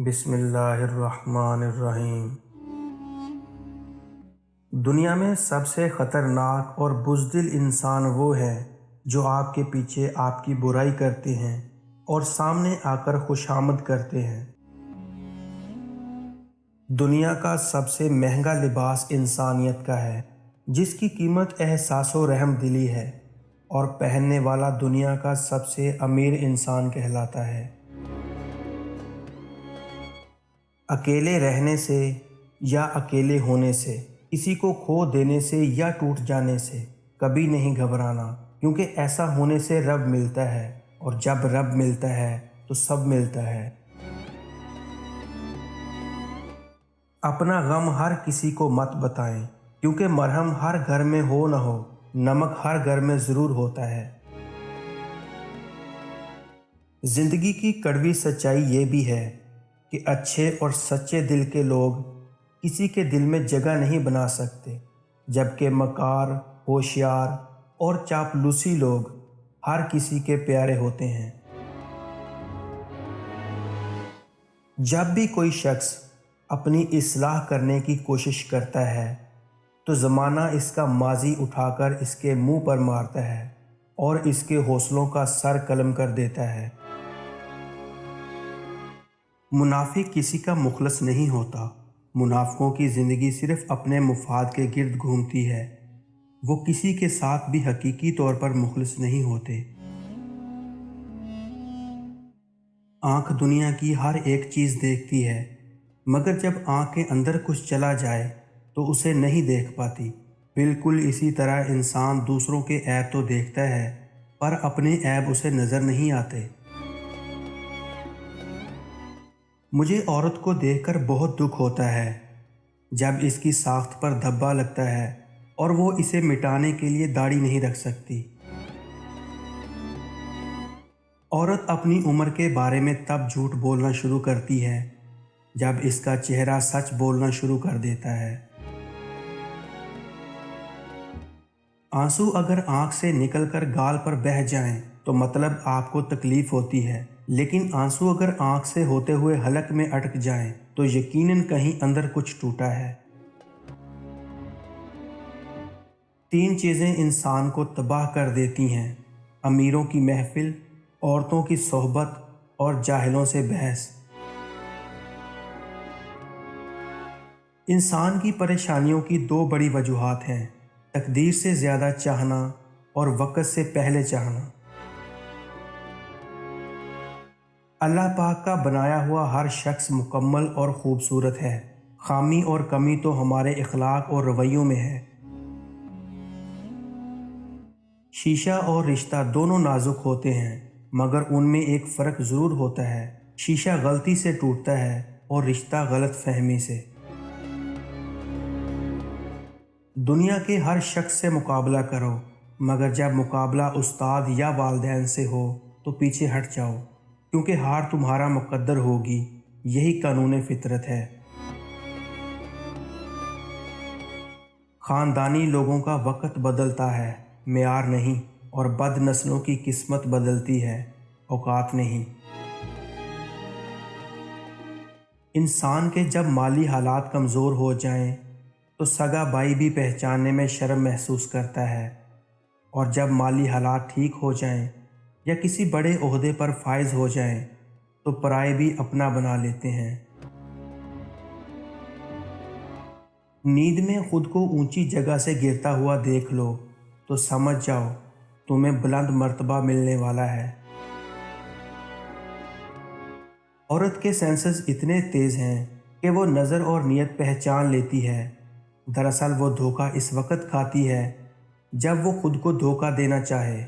بسم اللہ الرحمن الرحیم۔ دنیا میں سب سے خطرناک اور بزدل انسان وہ ہے جو آپ کے پیچھے آپ کی برائی کرتے ہیں اور سامنے آ کر خوشامد کرتے ہیں۔ دنیا کا سب سے مہنگا لباس انسانیت کا ہے، جس کی قیمت احساس و رحم دلی ہے، اور پہننے والا دنیا کا سب سے امیر انسان کہلاتا ہے۔ اکیلے رہنے سے یا اکیلے ہونے سے، کسی کو کھو دینے سے یا ٹوٹ جانے سے کبھی نہیں گھبرانا، کیونکہ ایسا ہونے سے رب ملتا ہے، اور جب رب ملتا ہے تو سب ملتا ہے۔ اپنا غم ہر کسی کو مت بتائیں، کیونکہ مرہم ہر گھر میں ہو نہ ہو، نمک ہر گھر میں ضرور ہوتا ہے۔ زندگی کی کڑوی سچائی یہ بھی ہے کہ اچھے اور سچے دل کے لوگ کسی کے دل میں جگہ نہیں بنا سکتے، جبکہ مکار، ہوشیار اور چاپلوسی لوگ ہر کسی کے پیارے ہوتے ہیں۔ جب بھی کوئی شخص اپنی اصلاح کرنے کی کوشش کرتا ہے تو زمانہ اس کا ماضی اٹھا کر اس کے منہ پر مارتا ہے اور اس کے حوصلوں کا سر قلم کر دیتا ہے۔ منافق کسی کا مخلص نہیں ہوتا۔ منافقوں کی زندگی صرف اپنے مفاد کے گرد گھومتی ہے، وہ کسی کے ساتھ بھی حقیقی طور پر مخلص نہیں ہوتے۔ آنکھ دنیا کی ہر ایک چیز دیکھتی ہے، مگر جب آنکھ کے اندر کچھ چلا جائے تو اسے نہیں دیکھ پاتی۔ بالکل اسی طرح انسان دوسروں کے عیب تو دیکھتا ہے، پر اپنے عیب اسے نظر نہیں آتے۔ مجھے عورت کو دیکھ کر بہت دکھ ہوتا ہے جب اس کی ساخت پر دھبا لگتا ہے اور وہ اسے مٹانے کے لیے داڑھی نہیں رکھ سکتی۔ عورت اپنی عمر کے بارے میں تب جھوٹ بولنا شروع کرتی ہے جب اس کا چہرہ سچ بولنا شروع کر دیتا ہے۔ آنسو اگر آنکھ سے نکل کر گال پر بہہ جائیں تو مطلب آپ کو تکلیف ہوتی ہے، لیکن آنسو اگر آنکھ سے ہوتے ہوئے حلق میں اٹک جائیں تو یقیناً کہیں اندر کچھ ٹوٹا ہے۔ تین چیزیں انسان کو تباہ کر دیتی ہیں: امیروں کی محفل، عورتوں کی صحبت اور جاہلوں سے بحث۔ انسان کی پریشانیوں کی دو بڑی وجوہات ہیں: تقدیر سے زیادہ چاہنا اور وقت سے پہلے چاہنا۔ اللہ پاک کا بنایا ہوا ہر شخص مکمل اور خوبصورت ہے، خامی اور کمی تو ہمارے اخلاق اور رویوں میں ہے۔ شیشہ اور رشتہ دونوں نازک ہوتے ہیں، مگر ان میں ایک فرق ضرور ہوتا ہے: شیشہ غلطی سے ٹوٹتا ہے اور رشتہ غلط فہمی سے۔ دنیا کے ہر شخص سے مقابلہ کرو، مگر جب مقابلہ استاد یا والدین سے ہو تو پیچھے ہٹ جاؤ، کیونکہ ہار تمہارا مقدر ہوگی، یہی قانون فطرت ہے۔ خاندانی لوگوں کا وقت بدلتا ہے، معیار نہیں، اور بد نسلوں کی قسمت بدلتی ہے، اوقات نہیں۔ انسان کے جب مالی حالات کمزور ہو جائیں تو سگا بھائی بھی پہچاننے میں شرم محسوس کرتا ہے، اور جب مالی حالات ٹھیک ہو جائیں یا کسی بڑے عہدے پر فائز ہو جائیں تو پرائے بھی اپنا بنا لیتے ہیں۔ نیند میں خود کو اونچی جگہ سے گرتا ہوا دیکھ لو تو سمجھ جاؤ تمہیں بلند مرتبہ ملنے والا ہے۔ عورت کے سینسز اتنے تیز ہیں کہ وہ نظر اور نیت پہچان لیتی ہے۔ دراصل وہ دھوکہ اس وقت کھاتی ہے جب وہ خود کو دھوکہ دینا چاہے۔